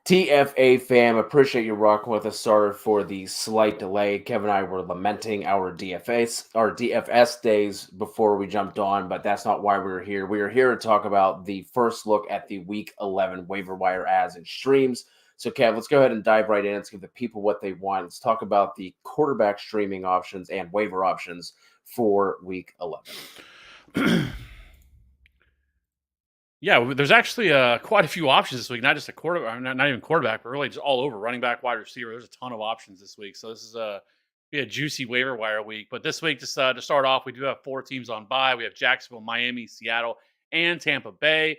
TFA fam, appreciate you rocking with us. Sorry for the slight delay. Kevin and I were lamenting our DFS days before we jumped on, but that's not why we were here. We are here to talk about the first look at the Week 11 waiver wire ads and streams. So, Kev, let's go ahead and dive right in. Let's give the people what they want. Let's talk about the quarterback streaming options and waiver options for Week 11. Yeah, there's actually quite a few options this week. Not just a quarterback, not even quarterback, but really just all over running back, wide receiver. There's a ton of options this week. So this is a juicy waiver wire week. But this week, just to start off, we do have 4 teams on bye. We have Jacksonville, Miami, Seattle, and Tampa Bay.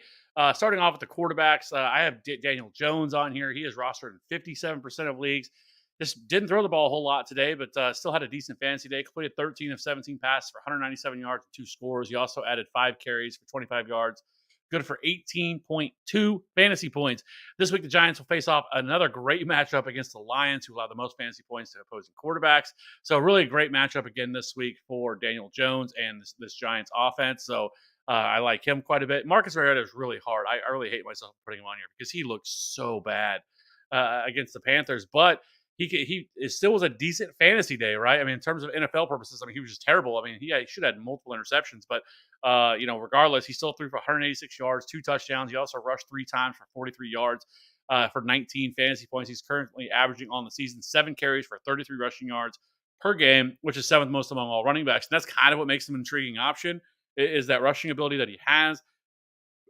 Starting off with the quarterbacks, I have Daniel Jones on here. He is rostered in 57% of leagues. Just didn't throw the ball a whole lot today, but still had a decent fantasy day. Completed 13 of 17 passes for 197 yards and 2 scores. He also added 5 carries for 25 yards. Good for 18.2 fantasy points. This week, the Giants will face off another great matchup against the Lions, who allow the most fantasy points to opposing quarterbacks. So, really a great matchup again this week for Daniel Jones and this Giants offense. So, I like him quite a bit. Marcus Mariota is really hard. I really hate myself putting him on here because he looks so bad against the Panthers. But he still was a decent fantasy day, right? I mean, in terms of NFL purposes, I mean, he was just terrible. I mean, he should have had multiple interceptions, but regardless, he still threw for 186 yards, 2 touchdowns. He also rushed 3 times for 43 yards for 19 fantasy points. He's currently averaging on the season 7 carries for 33 rushing yards per game, which is 7th most among all running backs. And that's kind of what makes him an intriguing option is that rushing ability that he has.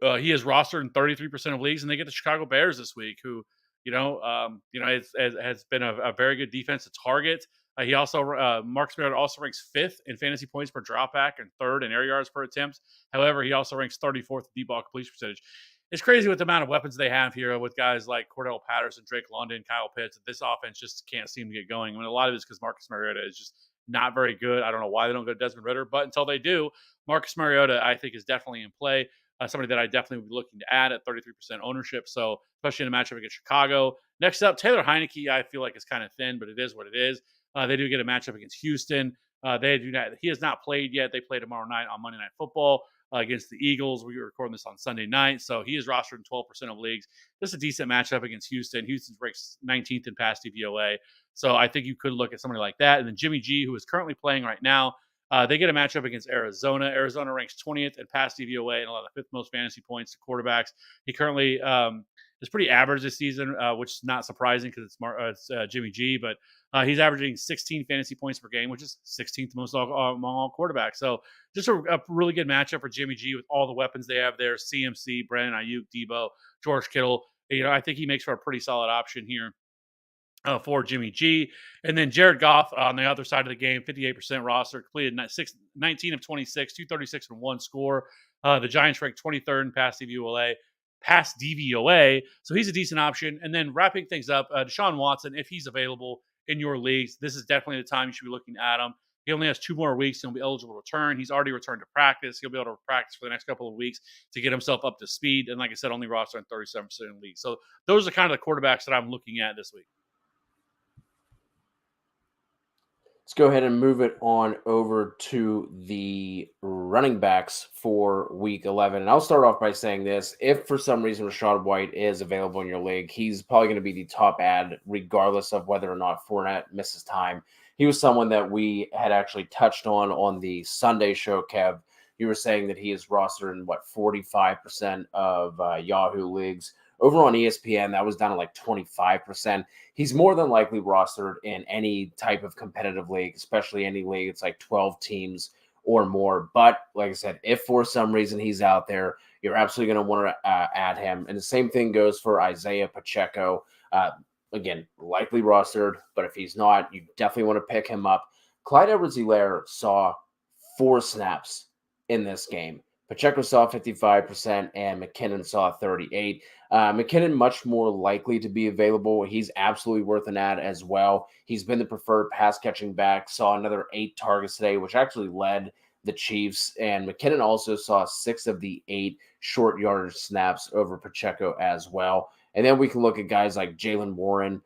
He is rostered in 33% of leagues, and they get the Chicago Bears this week, who has been a very good defense to target. He also Marcus Mariota also ranks 5th in fantasy points per dropback and 3rd in air yards per attempt. However, he also ranks 34th in deep ball completion percentage. It's crazy with the amount of weapons they have here with guys like Cordell Patterson, Drake London, Kyle Pitts. This offense just can't seem to get going. I mean, a lot of it is because Marcus Mariota is just not very good. I don't know why they don't go to Desmond Ridder, but until they do, Marcus Mariota, I think, is definitely in play. Somebody that I definitely would be looking to add at 33% ownership. So, especially in a matchup against Chicago. Next up, Taylor Heineke, I feel like is kind of thin, but it is what it is. They do get a matchup against Houston. He has not played yet. They play tomorrow night on Monday Night Football against the Eagles. We were recording this on Sunday night, so he is rostered in 12% of leagues. Just a decent matchup against Houston. Houston's ranks 19th in pass DVOA, so I think you could look at somebody like that. And then Jimmy G, who is currently playing right now, they get a matchup against Arizona. Arizona ranks 20th in pass DVOA and allowed the 5th most fantasy points to quarterbacks. He currently is pretty average this season, which is not surprising because it's Jimmy G, but he's averaging 16 fantasy points per game, which is 16th most among all quarterbacks. So just a really good matchup for Jimmy G with all the weapons they have there: CMC, Brandon Ayuk, Debo, George Kittle. I think he makes for a pretty solid option here for Jimmy G. And then Jared Goff on the other side of the game, 58% roster, completed 19 of 26, 236 and 1 score. The Giants ranked 23rd in pass DVOA. So he's a decent option. And then wrapping things up, Deshaun Watson, if he's available in your leagues, this is definitely the time you should be looking at him. He only has 2 more weeks and he'll be eligible to return. He's already returned to practice. He'll be able to practice for the next couple of weeks to get himself up to speed. And like I said, only roster on 37% of the league. So those are kind of the quarterbacks that I'm looking at this week. Let's go ahead and move it on over to the running backs for Week 11. And I'll start off by saying this. If for some reason Rachaad White is available in your league, he's probably going to be the top ad regardless of whether or not Fournette misses time. He was someone that we had actually touched on the Sunday show, Kev. You were saying that he is rostered in, 45% of Yahoo leagues. Over on ESPN, that was down to like 25%. He's more than likely rostered in any type of competitive league, especially any league. It's like 12 teams or more. But like I said, if for some reason he's out there, you're absolutely going to want to add him. And the same thing goes for Isiah Pacheco. Again, likely rostered, but if he's not, you definitely want to pick him up. Clyde Edwards-Helaire saw 4 snaps in this game. Pacheco saw 55% and McKinnon saw 38%. McKinnon much more likely to be available. He's absolutely worth an ad as well. He's been the preferred pass catching back. Saw another 8 targets today, which actually led the Chiefs. And McKinnon also saw 6 of the 8 short yardage snaps over Pacheco as well. And then we can look at guys like Jaylen Warren.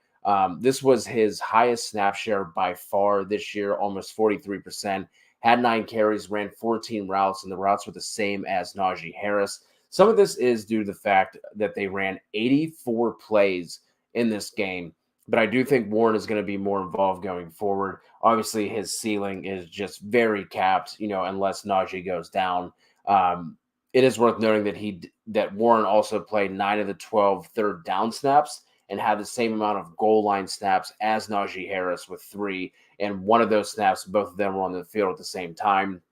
This was his highest snap share by far this year, almost 43%. Had 9 carries, ran 14 routes, and the routes were the same as Najee Harris. Some of this is due to the fact that they ran 84 plays in this game. But I do think Warren is going to be more involved going forward. Obviously, his ceiling is just very capped, unless Najee goes down. Um, it is worth noting that Warren also played 9 of the 12 third down snaps and had the same amount of goal line snaps as Najee Harris with 3. And one of those snaps, both of them were on the field at the same time.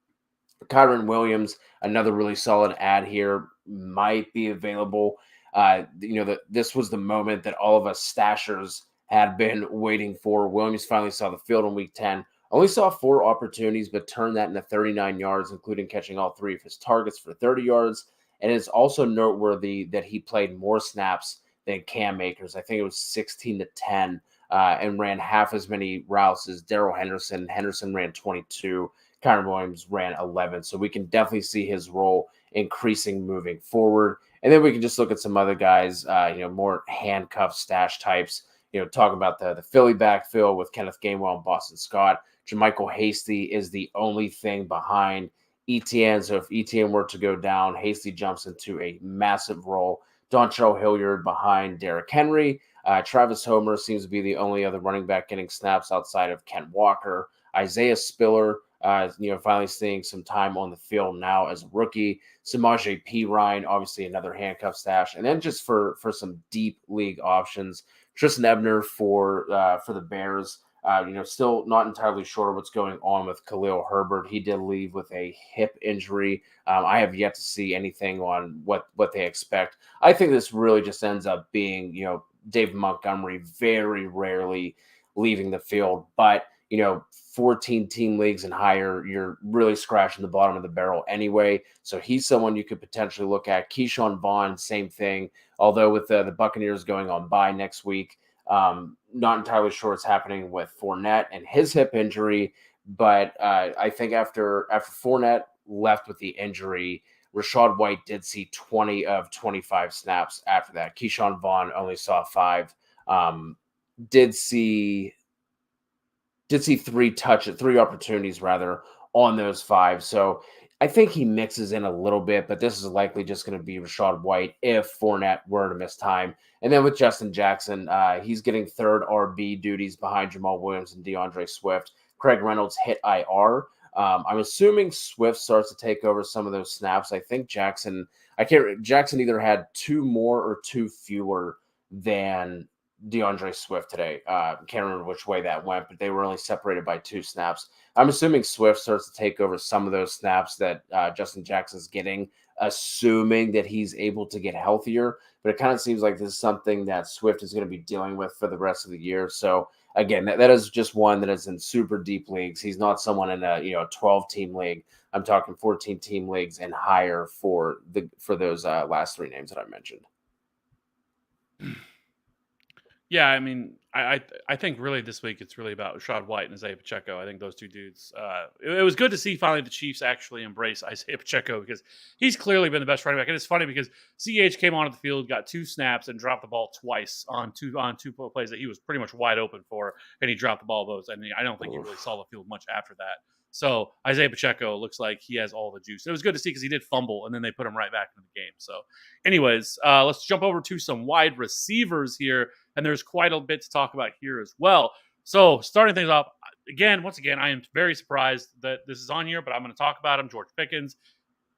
Kyron Williams, another really solid ad here, might be available. This was the moment that all of us stashers had been waiting for. Williams finally saw the field in week 10. Only saw 4 opportunities, but turned that into 39 yards, including catching all 3 of his targets for 30 yards. And it's also noteworthy that he played more snaps than Cam Akers. I think it was 16-10, and ran half as many routes as Darrell Henderson. Henderson ran 22. Kyron Williams ran 11. So we can definitely see his role increasing moving forward. And then we can just look at some other guys, more handcuff stash types. Talk about the Philly backfield with Kenneth Gainwell and Boston Scott. JaMychal Hasty is the only thing behind Etienne. So if Etienne were to go down, Hasty jumps into a massive role. Dontrell Hilliard behind Derrick Henry. Travis Homer seems to be the only other running back getting snaps outside of Ken Walker. Isaiah Spiller, finally seeing some time on the field now as a rookie. Samaje Perine, obviously another handcuff stash. And then just for some deep league options, Tristan Ebner for the Bears. Still not entirely sure what's going on with Khalil Herbert. He did leave with a hip injury. I have yet to see anything on what they expect. I think this really just ends up being, David Montgomery very rarely leaving the field. But, 14 team leagues and higher, you're really scratching the bottom of the barrel anyway. So he's someone you could potentially look at. Keyshawn Vaughn, same thing. Although with the Buccaneers going on bye next week, not entirely sure what's happening with Fournette and his hip injury. But I think after Fournette left with the injury, Rachaad White did see 20 of 25 snaps after that. Keyshawn Vaughn only saw 5. Did see 3 opportunities rather on those 5. So I think he mixes in a little bit, but this is likely just going to be Rachaad White if Fournette were to miss time. And then with Justin Jackson, he's getting third RB duties behind Jamal Williams and DeAndre Swift. Craig Reynolds hit IR. I'm assuming Swift starts to take over some of those snaps. I think Jackson either had 2 more or 2 fewer than DeAndre Swift today. Can't remember which way that went, but they were only separated by 2 snaps. I'm assuming Swift starts to take over some of those snaps that Justin Jackson's getting, assuming that he's able to get healthier. But it kind of seems like this is something that Swift is going to be dealing with for the rest of the year. So again, that is just one that is in super deep leagues. He's not someone in a 12-team league. I'm talking 14-team leagues and higher for those last 3 names that I mentioned. Yeah, I mean, I think really this week it's really about Rachaad White and Isiah Pacheco. I think those 2 dudes. It was good to see finally the Chiefs actually embrace Isiah Pacheco because he's clearly been the best running back. And it's funny because CH came onto the field, got 2 snaps, and dropped the ball twice on two plays that he was pretty much wide open for, and he dropped the ball those. And I don't think he really saw the field much after that. So Isiah Pacheco looks like he has all the juice. It was good to see because he did fumble, and then they put him right back into the game. So, anyways, let's jump over to some wide receivers here, and there's quite a bit to talk about here as well. So, starting things off, once again, I am very surprised that this is on here, but I'm going to talk about him. George Pickens.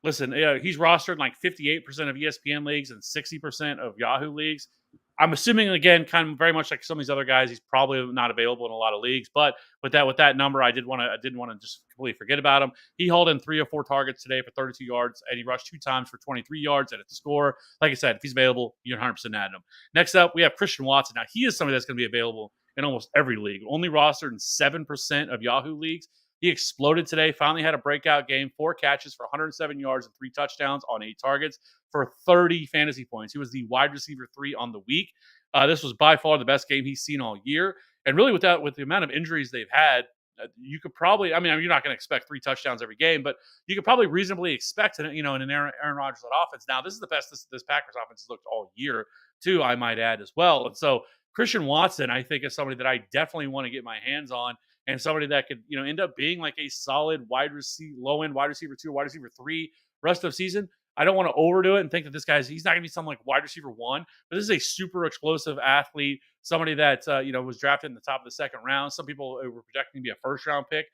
Listen, he's rostered in like 58% of ESPN leagues and 60% of Yahoo leagues. I'm assuming, again, kind of very much like some of these other guys, he's probably not available in a lot of leagues. But with that number, I didn't want to just completely forget about him. He hauled in 3 or 4 targets today for 32 yards, and he rushed 2 times for 23 yards at a score. Like I said, if he's available, you're 100% adding him. Next up, we have Christian Watson. Now, he is somebody that's going to be available in almost every league. Only rostered in 7% of Yahoo leagues. He exploded today, finally had a breakout game, 4 catches for 107 yards and 3 touchdowns on 8 targets for 30 fantasy points. He was the wide receiver 3 on the week. This was by far the best game he's seen all year. And really with the amount of injuries they've had, you could probably, you're not going to expect 3 touchdowns every game, but you could probably reasonably expect in an Aaron Rodgers-led offense. Now, this is the best this Packers offense has looked all year, too, I might add as well. And so Christian Watson, I think, is somebody that I definitely want to get my hands on, and somebody that could, end up being like a solid low-end wide receiver 2, wide receiver 3 rest of the season. I don't want to overdo it and think that he's not going to be some like wide receiver 1, but this is a super explosive athlete somebody that was drafted in the top of the second round. Some people were projecting to be a first round pick,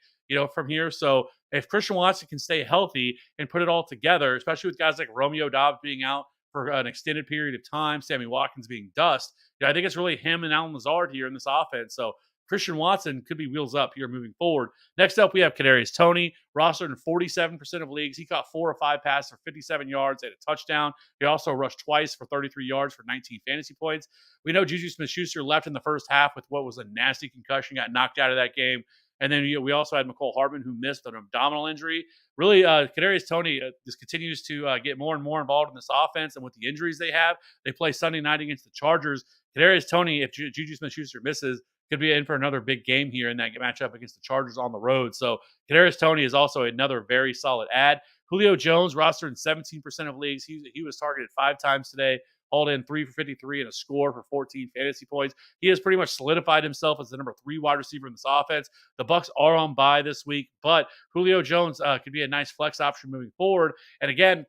from here. So if Christian Watson can stay healthy and put it all together, especially with guys like Romeo Dobbs being out for an extended period of time, Sammy Watkins being dust, I think it's really him and Allen Lazard here in this offense. So Christian Watson could be wheels up here moving forward. Next up, we have Kadarius Toney, rostered in 47% of leagues. He caught 4 or 5 passes for 57 yards and a touchdown. He also rushed twice for 33 yards for 19 fantasy points. We know Juju Smith-Schuster left in the first half with what was a nasty concussion, got knocked out of that game. And then we also had McCole Hardman, who missed an abdominal injury. Really, Kadarius Toney just continues to get more and more involved in this offense. And with the injuries they have, they play Sunday night against the Chargers. Kadarius Toney, if Juju Smith-Schuster misses, could be in for another big game here in that matchup against the Chargers on the road. So Kadarius Toney is also another very solid add. Julio Jones, rostered in 17% of leagues. He was targeted 5 times today, hauled in 3 for 53 and a score for 14 fantasy points. He has pretty much solidified himself as the number 3 wide receiver in this offense. The Bucs are on bye this week, but Julio Jones could be a nice flex option moving forward. And again,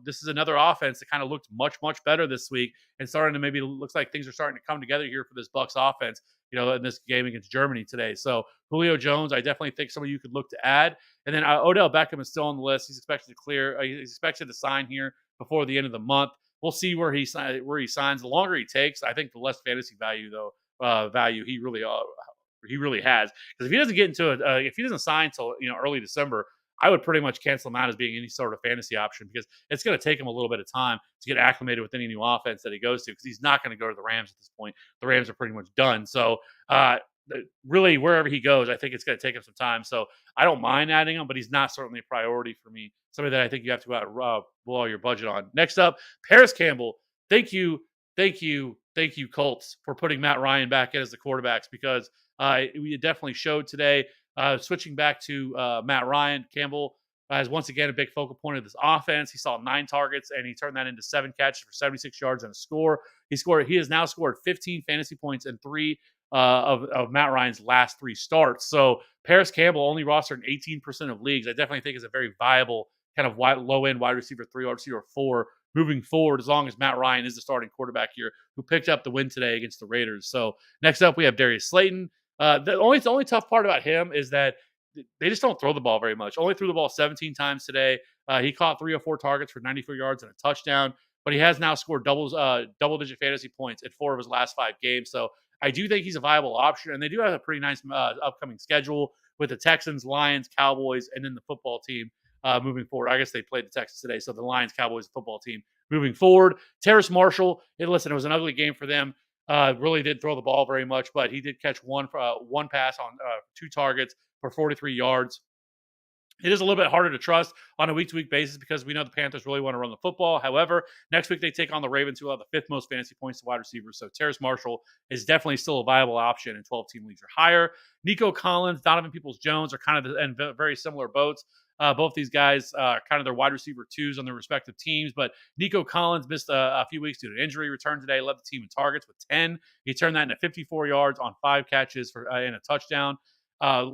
this is another offense that kind of looked much, much better this week and starting to maybe looks like things are starting to come together here for this Bucs offense, in this game against Germany today. So Julio Jones, I definitely think somebody you could look to add. And then Odell Beckham is still on the list. He's expected to clear. He's expected to sign here before the end of the month. We'll see where he signs. The longer he takes, I think the less fantasy value he really has. Because if he doesn't get into it, if he doesn't sign until early December, I would pretty much cancel him out as being any sort of fantasy option because it's going to take him a little bit of time to get acclimated with any new offense that he goes to because he's not going to go to the Rams at this point. The Rams are pretty much done. So really, wherever he goes, I think it's going to take him some time. So I don't mind adding him, but he's not certainly a priority for me. Somebody that I think you have to go out and blow your budget on. Next up, Paris Campbell. Thank you, Colts, for putting Matt Ryan back in as the quarterbacks because we definitely showed today. Switching back to Matt Ryan, Campbell is once again a big focal point of this offense. He saw 9 targets and he turned that into 7 catches for 76 yards and a score. He has now scored 15 fantasy points in 3 of Matt Ryan's last 3 starts. So Paris Campbell only rostered in 18% of leagues. I definitely think is a very viable kind of low end wide receiver 3, wide receiver 4 moving forward, as long as Matt Ryan is the starting quarterback here, who picked up the win today against the Raiders. So next up, we have Darius Slayton. The only tough part about him is that they just don't throw the ball very much. Only threw the ball 17 times today. He caught 3 or 4 targets for 94 yards and a touchdown, but he has now scored double-digit fantasy points in 4 of his last 5 games. So I do think he's a viable option, and they do have a pretty nice upcoming schedule with the Texans, Lions, Cowboys, and then the football team moving forward. I guess they played the Texans today, so the Lions, Cowboys, football team moving forward. Terrace Marshall, listen, it was an ugly game for them. Really didn't throw the ball very much, but he did catch one pass on 2 targets for 43 yards. It is a little bit harder to trust on a week-to-week basis because we know the Panthers really want to run the football. However, next week they take on the Ravens, who have the 5th most fantasy points to wide receivers. So Terrace Marshall is definitely still a viable option in 12-team leagues or higher. Nico Collins, Donovan Peoples-Jones are kind of in very similar boats. Both these guys kind of their wide receiver 2s on their respective teams. But Nico Collins missed a few weeks due to injury. Returned today, led the team in targets with 10. He turned that into 54 yards on 5 catches and a touchdown.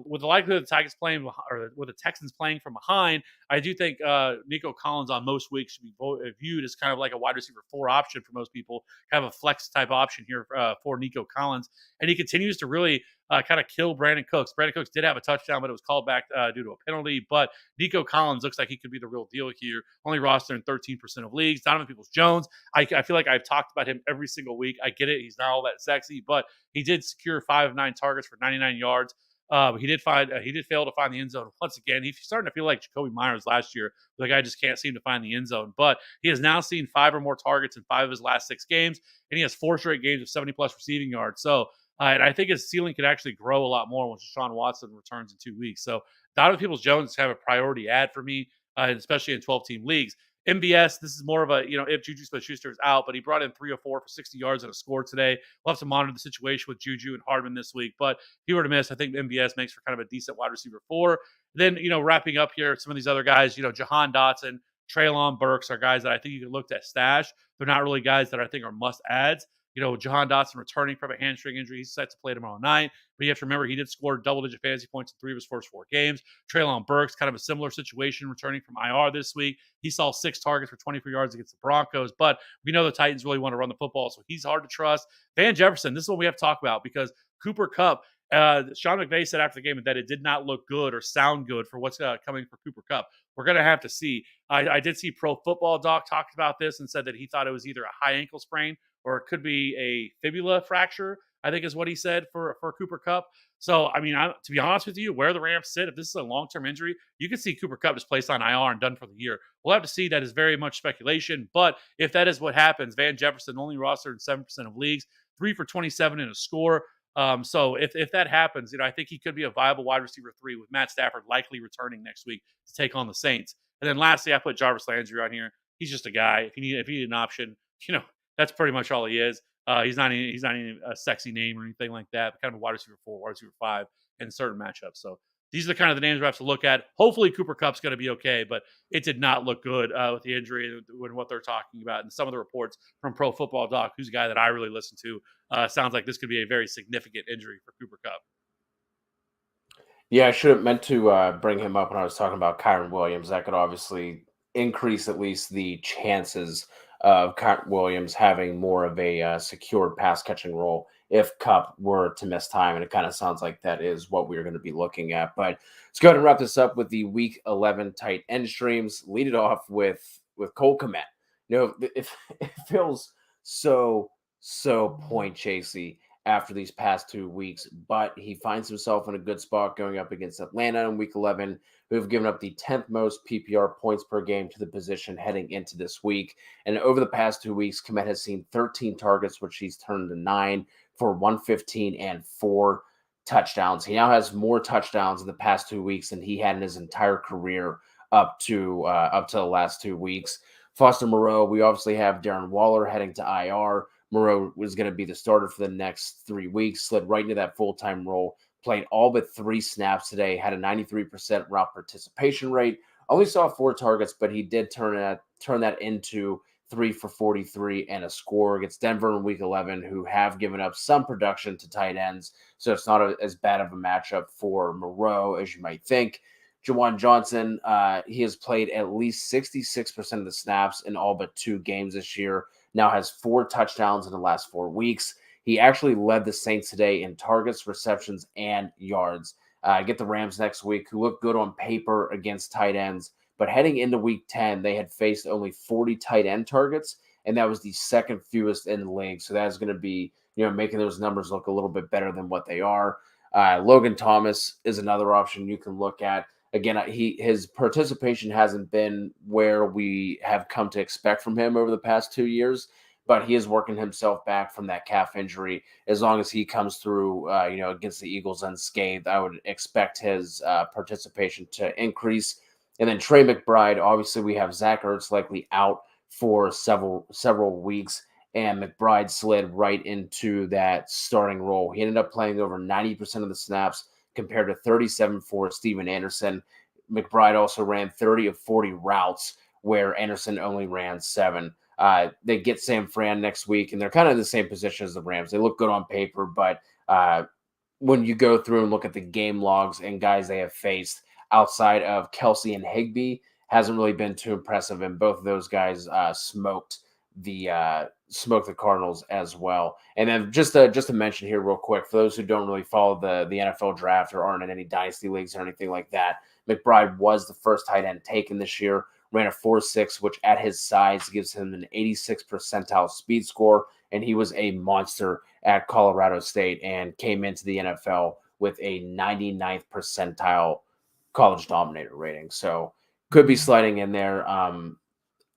With the likelihood of the Texans playing from behind, I do think Nico Collins on most weeks should be viewed as kind of like a wide receiver 4 option for most people, kind of a flex type option here for Nico Collins. And he continues to really kind of kill Brandon Cooks. Brandon Cooks did have a touchdown, but it was called back due to a penalty. But Nico Collins looks like he could be the real deal here. Only rostered in 13% of leagues. Donovan Peoples-Jones, I feel like I've talked about him every single week. I get it. He's not all that sexy, but he did secure 5 of 9 targets for 99 yards. He did fail to find the end zone once again. He's starting to feel like Jacoby Myers last year. The guy just can't seem to find the end zone. But he has now seen 5 or more targets in 5 of his last 6 games, and he has 4 straight games of 70-plus receiving yards. So and I think his ceiling could actually grow a lot more once Deshaun Watson returns in 2 weeks. So Donovan Peoples-Jones have a priority add for me, especially in 12-team leagues. MVS, this is more of a, if Juju Smith-Schuster is out, but he brought in 3 or 4 for 60 yards and a score today. We'll have to monitor the situation with Juju and Hardman this week. But if he were to miss, I think MVS makes for kind of a decent wide receiver 4. Then, wrapping up here, some of these other guys, Jahan Dotson, Treylon Burks are guys that I think you can look to stash. They're not really guys that I think are must adds. Jahan Dotson returning from a hamstring injury. He's set to play tomorrow night. But you have to remember he did score double-digit fantasy points in 3 of his first 4 games. Treylon Burks, kind of a similar situation, returning from IR this week. He saw 6 targets for 24 yards against the Broncos. But we know the Titans really want to run the football, so he's hard to trust. Van Jefferson, this is what we have to talk about because Cooper Kupp, Sean McVay said after the game that it did not look good or sound good for what's coming for Cooper Kupp. We're going to have to see. I did see Pro Football Doc talked about this and said that he thought it was either a high ankle sprain or it could be a fibula fracture, I think is what he said for Cooper Kupp. So, I mean, to be honest with you, where the Rams sit, if this is a long-term injury, you could see Cooper Kupp just placed on IR and done for the year. We'll have to see. That is very much speculation. But if that is what happens, Van Jefferson only rostered in 7% of leagues, 3 for 27 in a score. So if that happens, I think he could be a viable wide receiver 3 with Matt Stafford likely returning next week to take on the Saints. And then lastly, I put Jarvis Landry on here. He's just a guy. If you need an option, that's pretty much all he is. He's not even a sexy name or anything like that, but kind of a wide receiver 4, wide receiver 5 in certain matchups. So these are the kind of the names we have to look at. Hopefully Cooper Kupp's going to be okay, but it did not look good with the injury and what they're talking about. And some of the reports from Pro Football Doc, who's a guy that I really listen to, sounds like this could be a very significant injury for Cooper Kupp. Yeah, I should have meant to bring him up when I was talking about Kyron Williams. That could obviously increase at least the chances of Kyron Williams having more of a secure pass catching role if Kupp were to miss time. And it kind of sounds like that is what we're going to be looking at. But let's go ahead and wrap this up with the Week 11 tight end streams. Lead it off with Cole Kmet. It feels so point chasey after these past 2 weeks, but he finds himself in a good spot going up against Atlanta in Week 11, who have given up the 10th most PPR points per game to the position heading into this week. And over the past 2 weeks, Kmet has seen 13 targets, which he's turned to 9 for 115 and 4 touchdowns. He now has more touchdowns in the past 2 weeks than he had in his entire career up to the last 2 weeks. Foster Moreau, we obviously have Darren Waller heading to IR. Moreau was going to be the starter for the next 3 weeks, slid right into that full-time role, played all but 3 snaps today, had a 93% route participation rate, only saw 4 targets, but he did turn that into 3 for 43 and a score against Denver in Week 11, who have given up some production to tight ends, so it's not as bad of a matchup for Moreau as you might think. Juwan Johnson, he has played at least 66% of the snaps in all but 2 games this year, now has 4 touchdowns in the last 4 weeks. He actually led the Saints today in targets, receptions, and yards. Get the Rams next week, who look good on paper against tight ends. But heading into Week 10, they had faced only 40 tight end targets, and that was the second fewest in the league. So that is going to be, making those numbers look a little bit better than what they are. Logan Thomas is another option you can look at. Again, his participation hasn't been where we have come to expect from him over the past 2 years, but he is working himself back from that calf injury. As long as he comes through, against the Eagles unscathed, I would expect his participation to increase. And then Trey McBride, obviously we have Zach Ertz likely out for several weeks, and McBride slid right into that starting role. He ended up playing over 90% of the snaps, compared to 37 for Steven Anderson. McBride also ran 30 of 40 routes, where Anderson only ran 7. They get Sam Fran next week, and they're kind of in the same position as the Rams. They look good on paper, but when you go through and look at the game logs and guys they have faced outside of Kelsey and Higbee, hasn't really been too impressive, and both of those guys smoked the Cardinals as well. And then just to mention here real quick, for those who don't really follow the NFL draft or aren't in any dynasty leagues or anything like that, McBride was the first tight end taken this year, ran a 4.6, which at his size gives him an 86 percentile speed score, and he was a monster at Colorado State and came into the NFL with a 99th percentile college dominator rating. So could be sliding in there.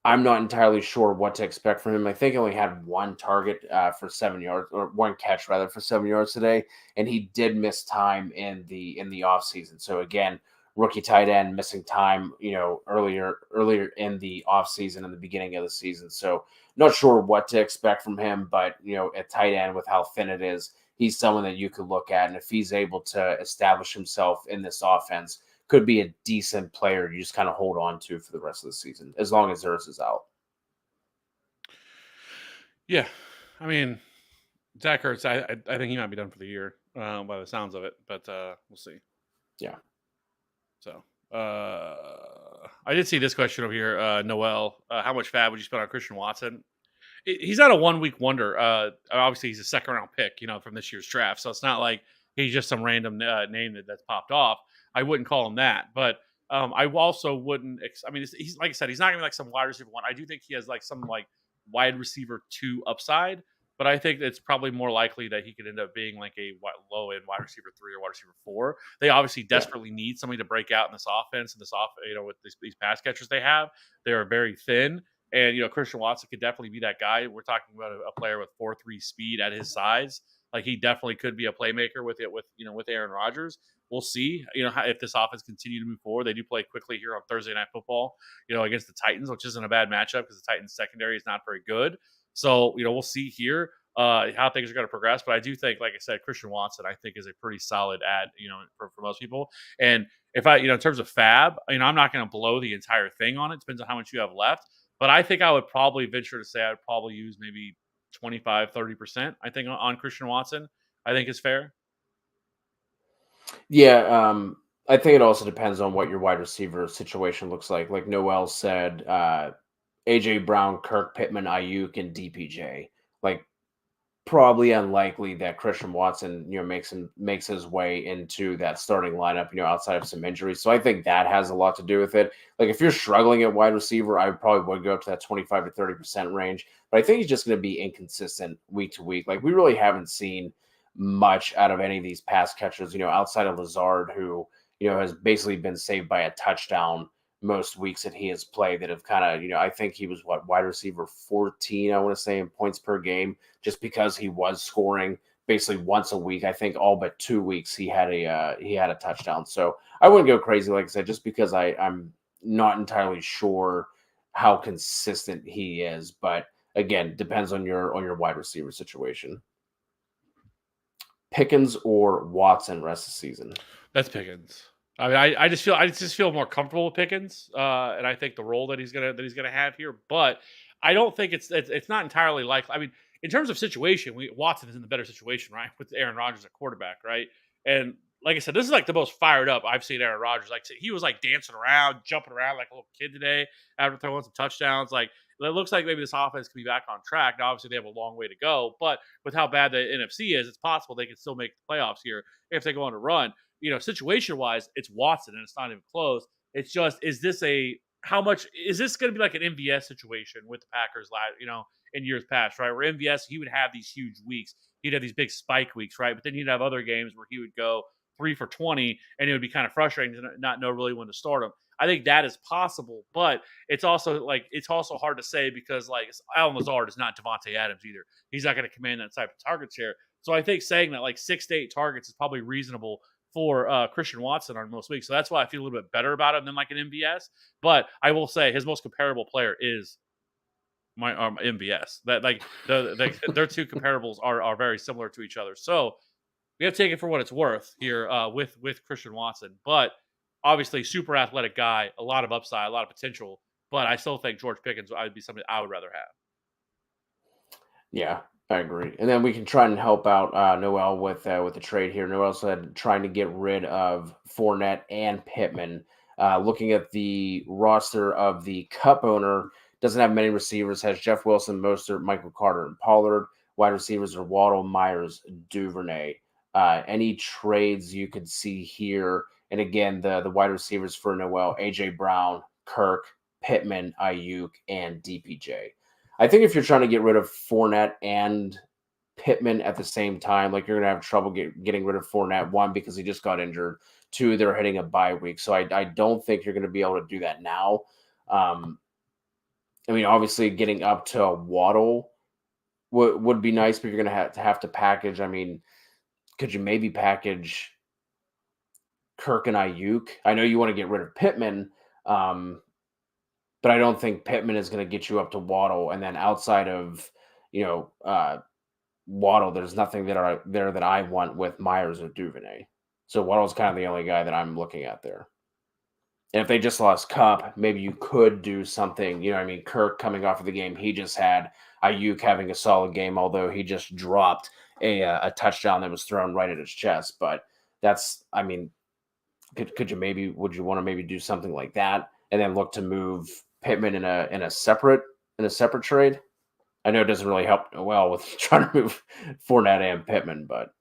I'm not entirely sure what to expect from him. I think he only had 1 target for 7 yards, or 1 catch rather for 7 yards today, and he did miss time in the offseason. So again, rookie tight end missing time, earlier in the offseason and the beginning of the season. So not sure what to expect from him, but at tight end with how thin it is, he's someone that you could look at, and if he's able to establish himself in this offense, could be a decent player you just kind of hold on to for the rest of the season, as long as Ertz is out. Yeah. I mean, Zach Ertz, I think he might be done for the year by the sounds of it, but we'll see. Yeah. So I did see this question over here, Noel. How much fab would you spend on Christian Watson? He's not a 1 week wonder. Obviously, he's a second round pick, from this year's draft. So it's not like he's just some random name that's popped off. I wouldn't call him that, but I also wouldn't. I mean, he's like I said, he's not gonna be like some wide receiver one. I do think he has like some like wide receiver two upside, but I think it's probably more likely that he could end up being like a low end wide receiver three or wide receiver four. They obviously Yeah. desperately need somebody to break out in this offense and with these pass catchers they have. They are very thin. And Christian Watson could definitely be that guy. We're talking about a player with 4.3 speed at his size. Like he definitely could be a playmaker with Aaron Rodgers. We'll see. If this offense continue to move forward. They do play quickly here on Thursday Night Football. Against the Titans, which isn't a bad matchup because the Titans secondary is not very good. So we'll see here how things are going to progress. But I do think, like I said, Christian Watson I think is a pretty solid ad. For most people. And if in terms of fab, I'm not going to blow the entire thing on it. Depends on how much you have left. But I think I would probably venture to say I'd probably use maybe 25, 30%, I think, on Christian Watson, I think is fair. Yeah, I think it also depends on what your wide receiver situation looks like. Like Noel said, AJ Brown, Kirk, Pittman, Ayuk, and DPJ. Like probably unlikely that Christian Watson, makes his way into that starting lineup, outside of some injuries. So I think that has a lot to do with it. Like if you're struggling at wide receiver, I probably would go up to that 25 to 30% range. But I think he's just going to be inconsistent week to week. Like we really haven't seen much out of any of these pass catchers, outside of Lazard, who, has basically been saved by a touchdown most weeks that he has played that have kind of, I think he was wide receiver 14, I want to say, in points per game, just because he was scoring basically once a week. I think all but 2 weeks he had a touchdown. So I wouldn't go crazy, like I said, just because I'm not entirely sure how consistent he is. But again, depends on your wide receiver situation. Pickens or Watson rest of the season? That's Pickens. I mean, I just feel more comfortable with Pickens, and I think the role that he's gonna have here. But I don't think it's not entirely likely. I mean, in terms of situation, Watson is in the better situation, right, with Aaron Rodgers at quarterback, right? And like I said, this is like the most fired up I've seen Aaron Rodgers. Like he was like dancing around, jumping around like a little kid today after throwing some touchdowns. Like it looks like maybe this offense can be back on track. Now, obviously, they have a long way to go, but with how bad the NFC is, it's possible they can still make the playoffs here if they go on a run. Situation wise, it's Watson and it's not even close. It's just, how much is this going to be like an MVS situation with the Packers in years past, right? Where MVS, he would have these huge weeks. He'd have these big spike weeks, right? But then he'd have other games where he would go 3 for 20 and it would be kind of frustrating to not know really when to start him. I think that is possible, but it's also hard to say because like Alan Lazard is not Devontae Adams either. He's not going to command that type of target share. So I think saying that like 6 to 8 targets is probably reasonable for Christian Watson on most weeks. So that's why I feel a little bit better about him than like an MVS. But I will say his most comparable player is my MVS. That like their two comparables are very similar to each other. So we have to take it for what it's worth here with Christian Watson. But obviously, super athletic guy, a lot of upside, a lot of potential. But I still think George Pickens would be something I would rather have. Yeah, I agree. And then we can try and help out Noel with the trade here. Noel said trying to get rid of Fournette and Pittman. Looking at the roster of the Cup owner, doesn't have many receivers. Has Jeff Wilson, Mostert, Michael Carter, and Pollard. Wide receivers are Waddle, Myers, Duvernay. Any trades you could see here? And again, the wide receivers for Noel: AJ Brown, Kirk, Pittman, Ayuk, and DPJ. I think if you're trying to get rid of Fournette and Pittman at the same time, like you're going to have trouble getting rid of Fournette. One, because he just got injured. Two, they're hitting a bye week. So I don't think you're going to be able to do that now. I mean, obviously getting up to a Waddle would be nice, but you're going to have to package. I mean, could you maybe package Kirk and Ayuk? I know you want to get rid of Pittman, but I don't think Pittman is going to get you up to Waddle. And then outside of, Waddle, there's nothing there that I want with Myers or Duvernay. So Waddle's kind of the only guy that I'm looking at there. And if they just lost Cup, maybe you could do something. I mean, Kirk coming off of the game he just had, Ayuk having a solid game, although he just dropped a touchdown that was thrown right at his chest. But that's, I mean, would you want to maybe do something like that and then look to move Pittman in a separate trade? I know it doesn't really help well with trying to move Fournette and Pittman, but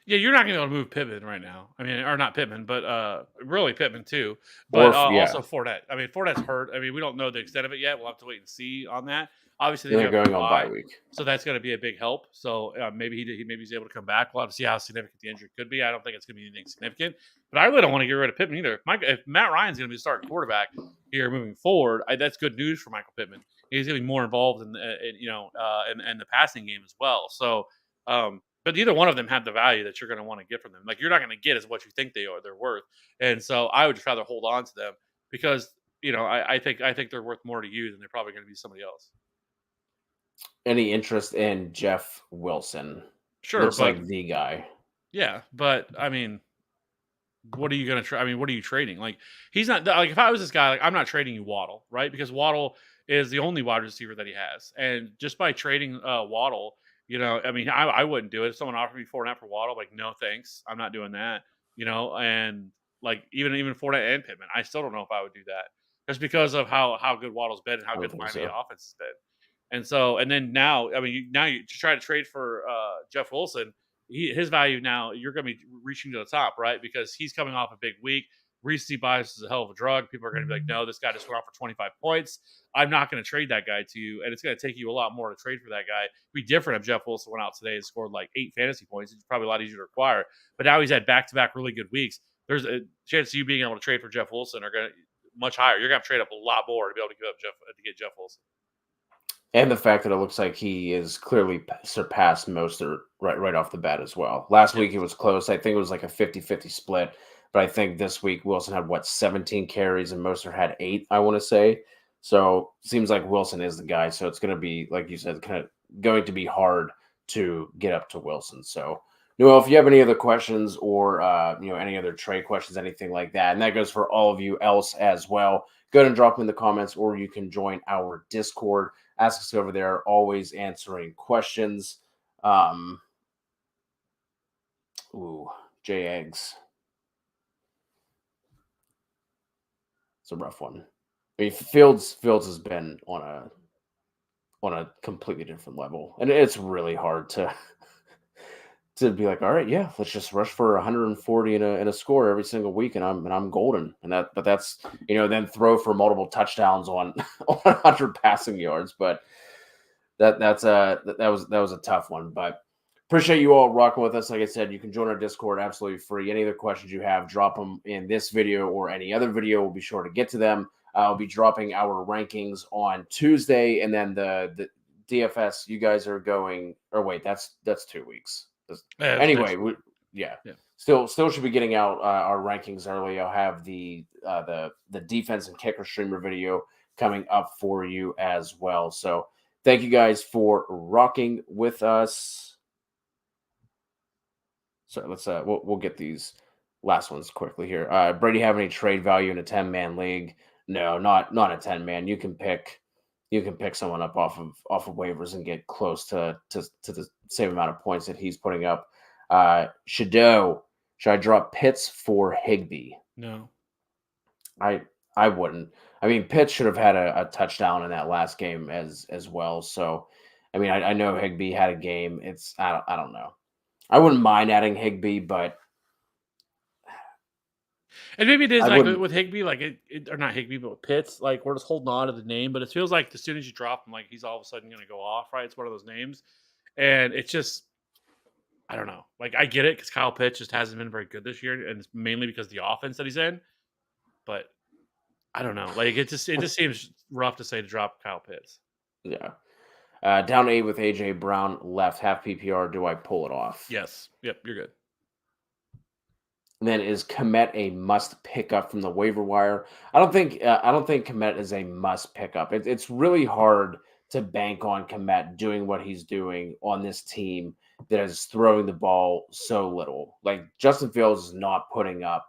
Yeah, you're not gonna be able to move Pittman right now. I mean, or not Pittman, but really Pittman too. But yeah, also Fournette. I mean, Fournette's hurt. I mean, we don't know the extent of it yet. We'll have to wait and see on that. Obviously, they do they're have a going on bye bye, week. so that's going to be a big help. So maybe maybe he's able to come back. We'll have to see how significant the injury could be. I don't think it's going to be anything significant, but I really don't want to get rid of Pittman either. If Matt Ryan's going to be the starting quarterback here moving forward, that's good news for Michael Pittman. He's going to be more involved in the passing game as well. So. But neither one of them have the value that you're going to want to get from them. Like you're not going to get as what you think they're worth. And so I would just rather hold on to them because I think they're worth more to you than they're probably going to be somebody else. Any interest in Jeff Wilson? Sure, Looks but like the guy. yeah, but I mean, what are you going to try? I mean, what are you trading? Like he's not like if I was this guy, like I'm not trading you Waddle, right? Because Waddle is the only wide receiver that he has, and just by trading Waddle. I mean, I wouldn't do it. If someone offered me Fournette for Waddle, like, no thanks, I'm not doing that. And like even Fournette and Pittman, I still don't know if I would do that, just because of how good Waddle's been and how I good don't the think Miami so. offense has been. And so, and then now, I mean, you try to trade for Jeff Wilson. His value now, you're going to be reaching to the top, right? Because he's coming off a big week. Recency bias is a hell of a drug. People are going to be like, no, this guy just went off for 25 points. I'm not going to trade that guy to you. And it's going to take you a lot more to trade for that guy. It'd be different if Jeff Wilson went out today and scored like 8 fantasy points. It's probably a lot easier to acquire. But now he's had back-to-back really good weeks. There's a chance of you being able to trade for Jeff Wilson are going to much higher. You're going to have to trade up a lot more to be able to get Jeff Wilson. And the fact that it looks like he is clearly surpassed Mostert right off the bat as well. Last week it was close. I think it was like a 50-50 split. But I think this week Wilson had 17 carries and Mostert had 8, I want to say. So seems like Wilson is the guy. So it's going to be, like you said, kind of going to be hard to get up to Wilson. So Noel, if you have any other questions or any other trade questions, anything like that, and that goes for all of you else as well, go ahead and drop them in the comments, or you can join our Discord. Ask us over there, always answering questions. J Eggs. It's a rough one. I mean, Fields has been on a completely different level, and it's really hard to be like, all right, yeah, let's just rush for 140 in a score every single week, and I'm golden. But that's then throw for multiple touchdowns on 100 passing yards. But that was a tough one. But appreciate you all rocking with us. Like I said, you can join our Discord absolutely free. Any other questions you have, drop them in this video or any other video. We'll be sure to get to them. I'll be dropping our rankings on Tuesday, and then the DFS. You guys are going, or wait, that's 2 weeks. Anyway, still should be getting out our rankings early. I'll have the defense and kicker streamer video coming up for you as well. So thank you guys for rocking with us. So let's we'll get these last ones quickly here. Brady, have any trade value in a 10-man league? No, not a 10-man. You can pick someone up off of waivers and get close to the same amount of points that he's putting up. Should I drop Pitts for Higbee? No, I wouldn't. I mean, Pitts should have had a touchdown in that last game as well. So, I mean, I know Higbee had a game. I don't know. I wouldn't mind adding Higbee, but and maybe it is like with Higbee, like or not Higbee, but with Pitts, like we're just holding on to the name. But it feels like as soon as you drop him, like he's all of a sudden going to go off, right? It's one of those names, and it's just. I don't know. Like I get it because Kyle Pitts just hasn't been very good this year, and it's mainly because of the offense that he's in. But I don't know. Like it just seems rough to say to drop Kyle Pitts. Yeah. Down 8 with AJ Brown left, half PPR. Do I pull it off? Yes. Yep. You're good. And then is Kmet a must pick up from the waiver wire? I don't think Kmet is a must pick up. It's really hard to bank on Kmet doing what he's doing on this team that is throwing the ball so little. Like Justin Fields is not putting up,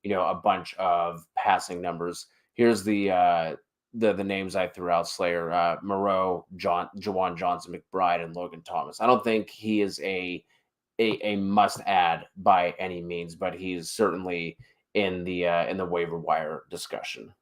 a bunch of passing numbers. Here's the the names I threw out, Slayer, Moreau, Jawan Johnson, McBride, and Logan Thomas. I don't think he is a must add by any means, but he's certainly in the waiver wire discussion.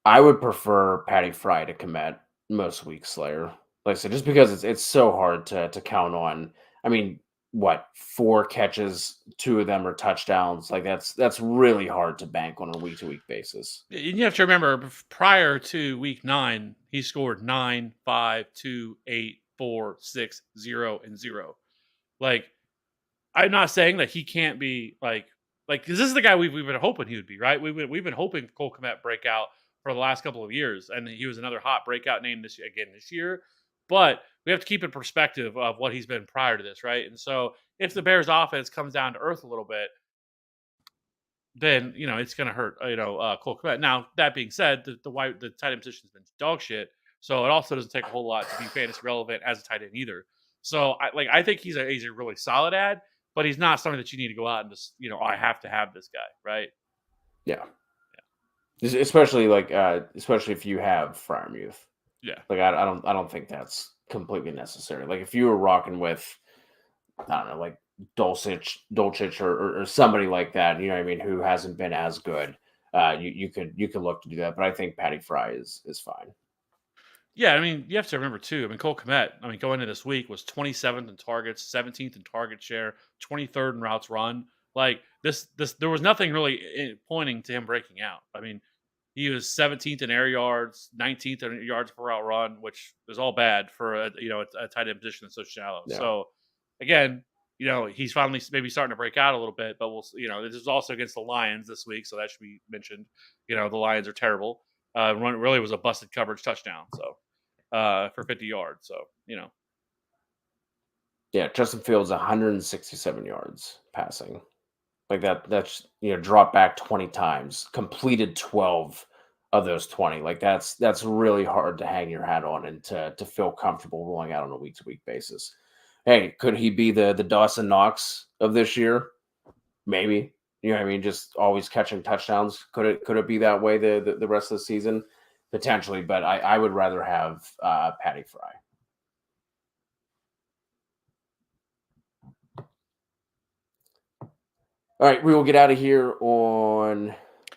I would prefer Patty Fry to commit most weeks, Slayer. Like I said, just because it's so hard to count on. I mean, what, 4 catches, 2 of them are touchdowns. Like that's really hard to bank on a week to week basis. And you have to remember, prior to week 9, he scored 9, 5, 2, 8, 4, 6, 0, and 0. Like, I'm not saying that he can't be like because this is the guy we've been hoping he would be, right? We've been hoping Cole Kmet breakout for the last couple of years, and he was another hot breakout name this year. But we have to keep in perspective of what he's been prior to this, right? And so if the Bears offense comes down to earth a little bit, then it's going to hurt Cole Kmet. Now that being said, the tight end position has been dog shit, so it also doesn't take a whole lot to be fantasy relevant as a tight end either. So I think he's a really solid ad, but he's not something that you need to go out and just I have to have this guy, right? Yeah. Especially especially if you have Freiermuth. Yeah. Like I don't think that's completely necessary. Like if you were rocking with, I don't know, like Dolchich or somebody like that, you know what I mean, who hasn't been as good, you could look to do that. But I think Patty Fry is fine. Yeah, I mean, you have to remember too. I mean, Cole Kmet, going into this week was 27th in targets, 17th in target share, 23rd in routes run. Like this, there was nothing really pointing to him breaking out. I mean, he was 17th in air yards, 19th in yards per route run, which is all bad for a tight end position that's so shallow. Yeah. So again, he's finally maybe starting to break out a little bit, but we'll, this is also against the Lions this week, so that should be mentioned. The Lions are terrible. Run really was a busted coverage touchdown, so for 50 yards. So Yeah, Justin Fields 167 yards passing. Like that's dropped back 20 times, completed 12 of those 20. Like that's really hard to hang your hat on and to feel comfortable rolling out on a week to week basis. Hey, could he be the Dawson Knox of this year? Maybe. You know what I mean? Just always catching touchdowns. Could it be that way the rest of the season? Potentially, but I would rather have Patty Fry. All right, we will get out of here on.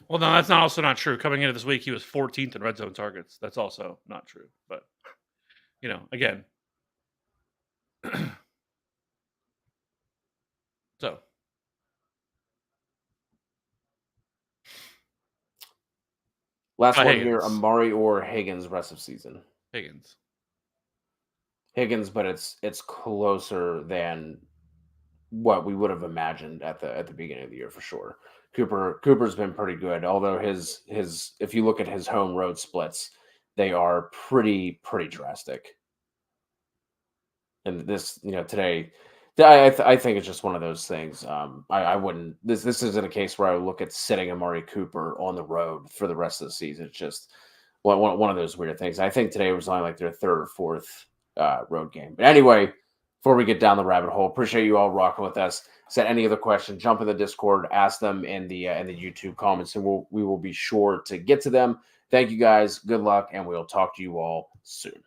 Well, no, that's also not true. Coming into this week, he was 14th in red zone targets. That's also not true. But again, so last one here: Amari or Higgins rest of season. Higgins, but it's closer than what we would have imagined at the beginning of the year for sure. Cooper's been pretty good, although his if you look at his home road splits, they are pretty drastic. And this, today, I think it's just one of those things. I wouldn't. This isn't a case where I would look at sitting Amari Cooper on the road for the rest of the season. It's just one of those weird things. I think today was only like their third or fourth road game. But anyway, before we get down the rabbit hole, appreciate you all rocking with us. Send any other questions, jump in the Discord, ask them in the YouTube comments, and we will be sure to get to them. Thank you guys. Good luck, and we'll talk to you all soon.